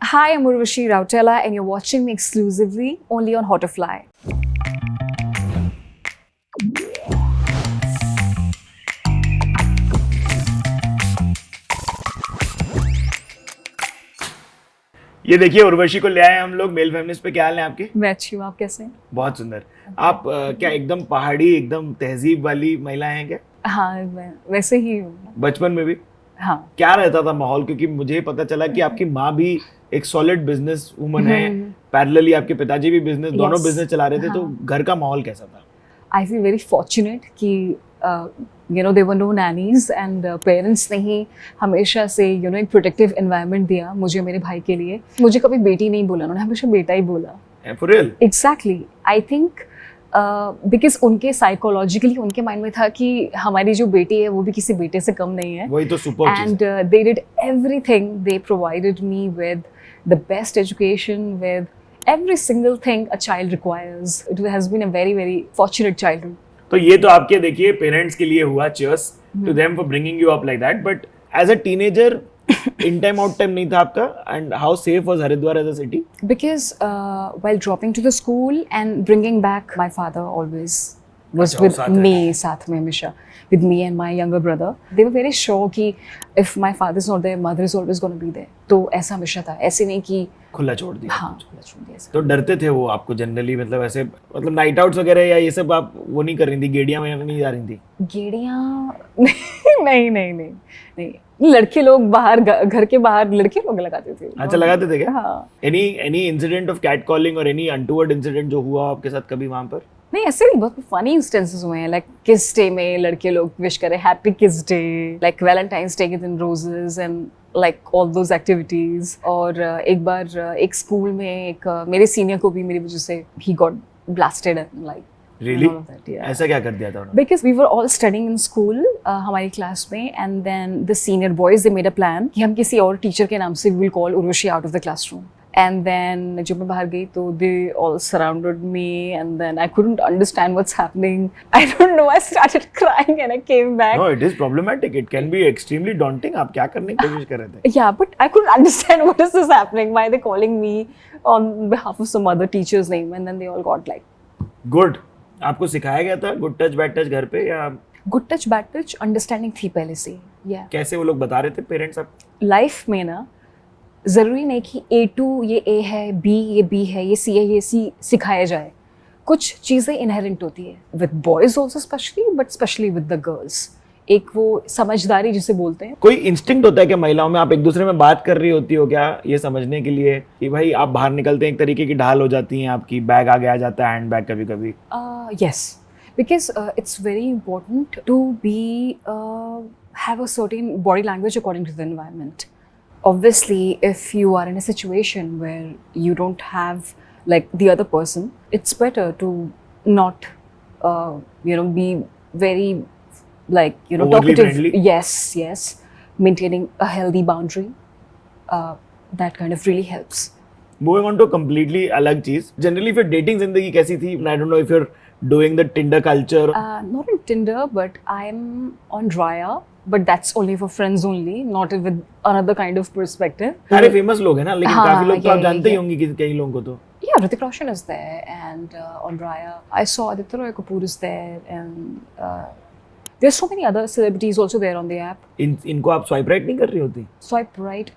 Hi, I'm Urvashi Rautela, and you're watching me exclusively only on How to Fly. ये देखिए उर्वशी को ले आए हम लोग मेल फेमिनिस्ट पे। क्या हाल है आपके? मैं अच्छी हूँ, आप कैसे हैं? बहुत सुंदर। आप क्या एकदम पहाड़ी एकदम तहजीब वाली महिला हैं क्या? हाँ, मैं वैसे ही हूँ। बचपन में भी हाँ। क्या रहता था माहौल? क्योंकि मुझे पता चला कि आपकी माँ भी एक सॉलिड बिजनेस वुमन है, पैरेलली आपके पिताजी भी बिजनेस, दोनों बिजनेस चला रहे थे। तो घर का माहौल कैसा था? I feel very fortunate कि there were no nannies and parents ने ही हमेशा से एक protective environment दिया मुझे, मेरे भाई के लिए। मुझे कभी बेटी नहीं बोला, उन्होंने हमेशा बेटा ही बोला। For real? Exactly. I think because उनके साइकोलॉजिकली उनके माइंड में था कि हमारी जो बेटी है वो भी किसी बेटे से कम नहीं है। वही तो सुपर चीज है। And they did everything. They provided me with the best education, with every single thing a child requires. It has been a very, very fortunate childhood. तो ये तो आपके देखिए पेरेंट्स के लिए हुआ, cheers to them for bringing you up like that. But as a teenager in time out time नहीं था आपका? And how safe was Haridwar as a city? Because while dropping to the school and bringing back, my father always was अच्छा, with साथ me, रहते हैं। साथ में हमेशा, with me and my younger brother. They were very sure कि if my father is not there, mother is always going to be there. तो ऐसा हमेशा था, ऐसे नहीं कि खुला छोड़ दिया? हाँ, खुला छोड़ दिया ऐसा। तो डरते थे वो आपको जनरली? मतलब ऐसे मतलब नाइट आउट्स वगैरह या ये सब आप वो नहीं कर रही थी? गेड़ियां वगैरह नहीं जा रही थी? गेड़ियाँ नहीं, लड़के लोग बाहर, घर के बाहर लड़के लोग लगाते थे। अच्छा, लगाते थे क्या? हाँ। Any incident of catcalling और एनी अनटूवर्ड इंसिडेंट जो हुआ आपके साथ कभी वहां पर? नहीं, ऐसे नहीं, बहुत फनी इंस्टेंसेस हुए हैं। लाइक किस डे में लड़के लोग विश करे हैप्पी किस डे, लाइक वैलेंटाइंस डे के दिन roses and like all those activities. और एक बार एक स्कूल में एक मेरे सीनियर को भी मेरी वजह से he got blasted like. Really? ऐसा क्या कर दिया था उन्होंने? Because we were all studying in school, हमारी क्लास में, and then the senior boys they made a plan कि हम किसी और टीचर के नाम से we will call Urvashi out of the classroom. And then जब मैं बाहर गई तो they all surrounded me and then I couldn't understand what's happening. I don't know, I started crying and I came back. No, it is problematic. It can be extremely daunting. आप क्या करने की कोशिश कर रहे थे? Yeah, but I couldn't understand what is this happening. Why are they calling me on behalf of some other teacher's name? And then they all got like. Good. आपको सिखाया गया था गुड टच बैड टच घर पे या? Good touch bad touch understanding थी पहले से। या कैसे वो लोग बता रहे थे पेरेंट्स आप? लाइफ में ना ज़रूरी नहीं कि A2 ये A है, B ये B है, ये C है, ये C सिखाया जाए। कुछ चीज़ें इनहेरेंट होती है with boys also specially, but specially with the girls. एक वो समझदारी जिसे बोलते हैं। कोई इंस्टिंक्ट होता है क्या महिलाओं में? आप एक दूसरे में बात कर रही होती हो क्या ये समझने के लिए कि भाई आप बाहर निकलते हैं एक तरीके की ढाल हो जाती हैं आपकी, बैग आगे आ जाता है, हैंड बैग कभी कभी? Yes, because it's very important to be have a certain body language according to the environment. Obviously, if you are in a situation where you don't have like the other person, it's better to not, be very like Overly talkative. friendly? Yes, maintaining a healthy boundary. That kind of really helps. Moving on to completely अलग चीज, generally फिर dating जिंदगी कैसी थी? I don't know if you are doing the Tinder culture. Not on Tinder, but I'm on Raya, but that's only for friends only, not with another kind of perspective. सारे famous लोग हैं ना, लेकिन हाँ, काफी लोग तो आप yeah, जानते ही yeah. होंगे कई लोगों को तो। Yeah, Hrithik Roshan is there, and on Raya, I saw Aditya Roy Kapoor is there, and there's so many other celebrities also there on the app. इनको आप स्वाइप राइट नहीं कर रही होती? Swipe right?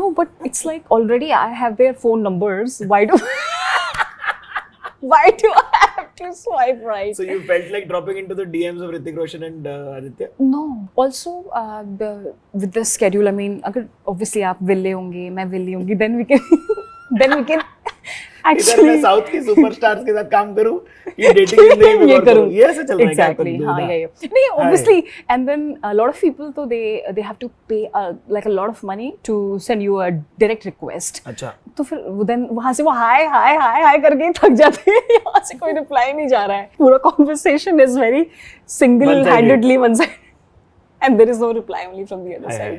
No, but it's like already I have their phone numbers. Why do I have to swipe right? So you felt like dropping into the DMs of Hrithik Roshan and Aditya? No. Also, with the schedule, I mean, अगर obviously आप विले होंगे, मैं Willie होंगी, then we can इधर मैं actually south की superstars के साथ काम करूं, ये डेटिंग जिंदगी में ये गौर करूं, करूं। ये ऐसे चल रहा है क्या? Exactly, आपका हाँ, दूल्हा? yeah. नहीं, obviously, and then a lot of people, तो they have to pay like a lot of money to send you a direct request. अच्छा, तो फिर then वहाँ से वो हाय करके थक जाते हैं। यहाँ से कोई रिप्लाई नहीं जा रहा है। पूरा conversation is very single-handedly one-sided, and there is no reply only from the other side.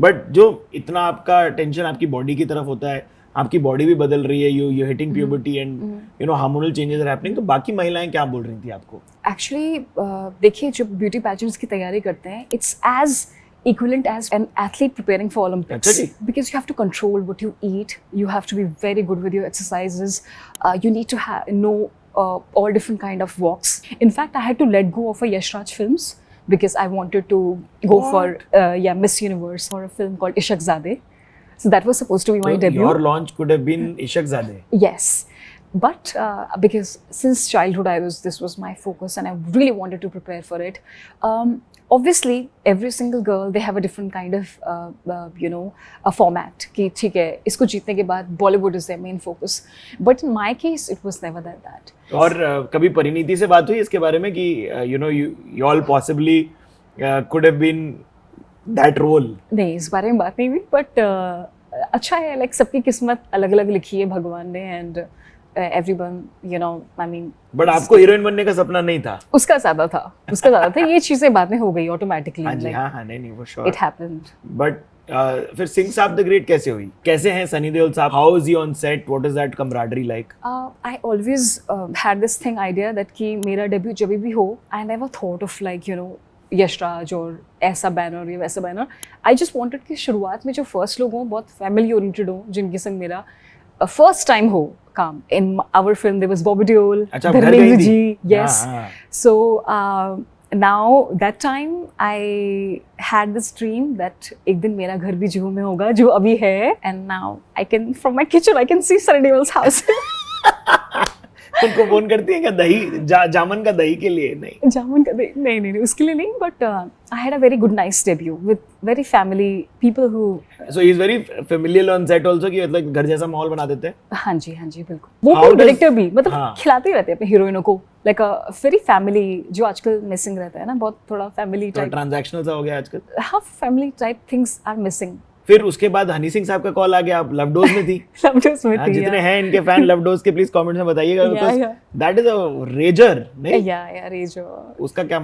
But जो इतना आपका टेंशन आपकी बॉडी की तरफ होता है, आपकी बॉडी भी बदल रही है, you hitting puberty and hormonal changes are happening, तो बाकी महिलाएं क्या बोल रही थी आपको? एक्चुअली देखिए, जब ब्यूटी पैजेंट्स की तैयारी करते हैं, it's as equivalent as an athlete preparing for Olympics. अच्छा जी. Because you have to control what you eat, you have to be very good with your exercises, you need to know all different kind of walks. In fact, I had to let go of a Yash Raj films because I wanted to go for Miss Universe for a film called Ishaq Zadeh. So that was supposed to be my So debut. your launch could have been Ishaq Zadeh. Yes, but because since childhood this was my focus and I really wanted to prepare for it. Obviously, every single girl, they have a different kind of a format कि ठीक है इसको जीतने के बाद Bollywood is their main focus, but in my case it was never that. और कभी परिणीति से बात हुई इसके बारे में कि you all possibly could have been that role? नहीं, इस बारे में बात नहीं हुई, but अच्छा है, like सबकी किस्मत अलग अलग लिखी है भगवान ने, and everyone, I mean. But आपको हीरोइन बनने का सपना नहीं था? उसका ज्यादा था ये चीजें बाद में हो गई ऑटोमेटिकली. हाँ जी, हाँ नहीं वो श्योर. It happened. बट फिर सिंह साहब द ग्रेट कैसे हुई? कैसे हैं सनी देओल साहब? How is he on set? What is that camaraderie like? I always had this idea that कि मेरा डेब्यू जब भी हो, I never thought of like Yash Raj और ऐसा बैनर या वैसा बैनर. आई जस्ट वांटेड कि शुरुआत में जो फर्स्ट लोग हों बहुत फैमिली ओरिएंटेड हो, जिनके संग मेरा फर्स्ट टाइम हो काम. In our film there was Bobby Deol, Dharmendra ji, yes. So now that time I had this dream that एक दिन मेरा घर भी जुहू में होगा, जो अभी है, and now I can from my kitchen I can see Sunny Deol's house. उनको फोन करती है क्या दही जामन का दही के लिए? नहीं, जामन का दही नहीं उसके लिए नहीं, but I had a very good nice debut with very family people who. So he is very familiar on set also कि मतलब घर जैसा माहौल बना देते हैं. हाँ जी बिल्कुल. वो डायरेक्टर भी मतलब खिलाते ही रहते हैं अपने हीरोइनों को, like a very family, जो आजकल मिसिंग रहता है ना, बहुत थोड़ा फैमिली टाइप. ट्रांजैक्शनल सा हो गया आजकल. हाँ, family type things are missing. फिर उसके बाद हनी सिंह साहब का कॉल आ गया, आप लव डोज में थी. लवडोज में थी. जितने हैं इनके फैन लव डोज के प्लीज कमेंट्स में बताइएगा, because that is a razor. नहीं, या रेजर. उसका क्या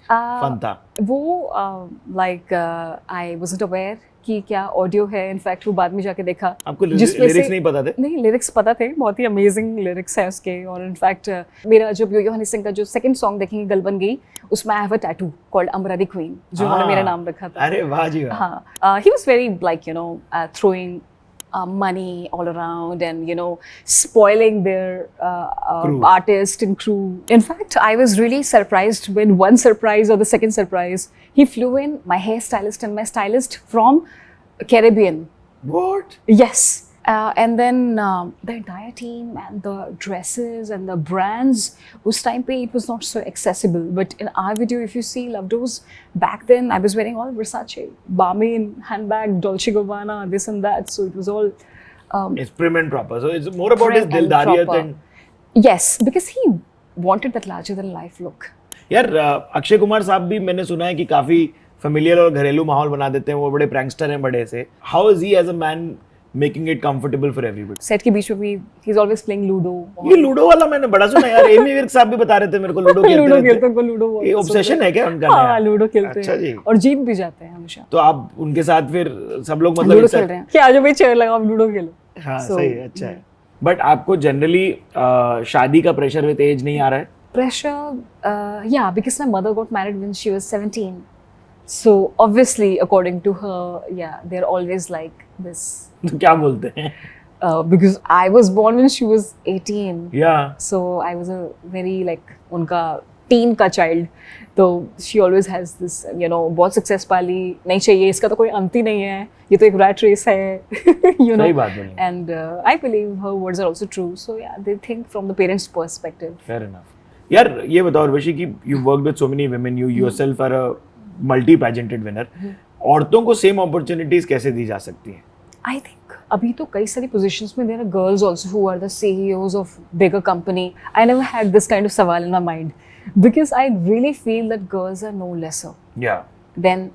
फन था? वो लाइक आई वाजंट अवेयर कि क्या ऑडियो है. इनफैक्ट वो बाद में जाके देखा. आपको लिरिक्स नहीं पता थे? नहीं, लिरिक्स पता थे, बहुत ही अमेजिंग लिरिक्स है उसके. और इनफैक्ट मेरा जो यो हनी सिंह का जो सेकंड सॉन्ग देखेंगे गल बन गई, उसमें I have a tattoo called Amara the queen, जो उन्होंने मेरा नाम रखा था. अरे वाह जी वाह. हाँ, he was very like throwing money all around and spoiling their artist and crew. In fact, I was really surprised when one surprise or the second surprise, he flew in my hairstylist and my stylist from Caribbean. What? Yes. And then the entire team and the dresses and the brands, us time pe it was not so accessible, but in our video if you see Love Doze, back then I was wearing all Versace, Balmain handbag, Dolce & Gabbana, this and that, so it was all it's prim and proper. So it's more about his dildariyat and yes, because he wanted that larger than life look. यार अक्षय कुमार साहब भी मैंने सुना है कि काफी familiar और घरेलू माहौल बना देते हैं, वो बड़े प्रैंकस्टर हैं बड़े से. How is he as a man making it comfortable for everybody? Set के बीच में भी he's always playing Ludo. ये लूडो वाला मैंने बड़ा सुना यार. एमी विर्क साहब भी बता रहे थे मेरे को लूडो खेलते हैं. लूडो ये ऑब्सेशन है क्या उनका? हाँ, लूडो खेलते अच्छा जी. और जीत भी जाते हैं हमेशा. तो आप उनके साथ फिर सब लोग मतलब लूडो खेल रहे हैं कि आज भाई चेयर लगाओ लूडो खेलो. हाँ सही है, अच्छा है. बट आपको जनरली शादी का प्रेशर विद एज नहीं आ रहा है? Pressure, yeah, because my mother got married when she was 17. So obviously, according to her, yeah, they're always like this. तो क्या बोलते हैं? Because I was born when she was 18. Yeah. So I was a very like उनका teen का child. तो she always has this, बहुत success पाली, नहीं चाहिए, इसका तो कोई अंत ही नहीं है, ये तो एक rat race है, सही बात बोली. And I believe her words are also true. So yeah, they think from the parents' perspective. Fair enough. यार ये बताओ उर्वशी कि you worked with so many women, you yourself are a multi-pageanted winner. औरतों को same opportunities कैसे दी जा सकती हैं? I think अभी तो कई सारी positions में there are girls also who are the CEOs of bigger company. I never had this kind of सवाल in my mind because I really feel that girls are no lesser than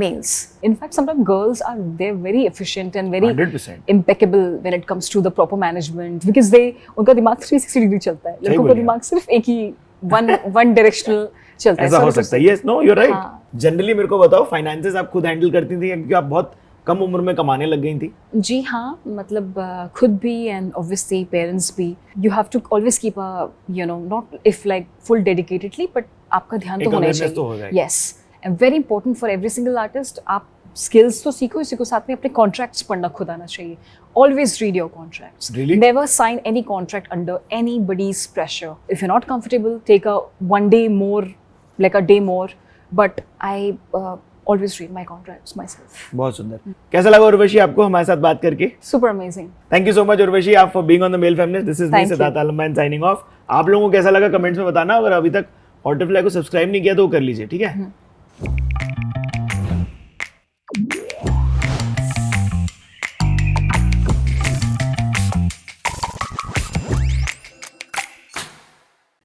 males. In fact, sometimes girls are they're very efficient and very 100%. impeccable when it comes to the proper management because उनका दिमाग 360 degree चलता है. लड़कों का दिमाग सिर्फ एक ही one directional चलता है. ऐसा हो सकता है. Yes, no, you're right. Generally मेरे को बताओ finances आप खुद handle करती थी क्योंकि आप बहुत कम उम्र में कमाने लग गई थी? जी हाँ, मतलब खुद भी and obviously parents भी. You have to always keep a not if like full dedicatedly but आपका ध्यान तो होना चाहिए. Yes. And very important for every single artist, आप स्किल्स तो सीखो, इसी को साथ में अपने कॉन्ट्रैक्ट्स पढ़ना खुद आना चाहिए. Always read your contracts. Really? Never sign any contract under anybody's pressure. If you're not comfortable, take a one day more, like a day more. But I always read my contracts myself. बहुत सुंदर. कैसा लगा उर्वशी आपको हमारे साथ बात करके? Super amazing. Thank you so much Urvashi आप for being on the Male Feminist. This is me Siddharth आलमबाई signing off. आप लोगों को कैसा लगा कमेंट्स में बताना. अगर अभी तक Hotterfly को सब्सक्राइब नहीं किया तो वो कर लीजिए, ठीक है?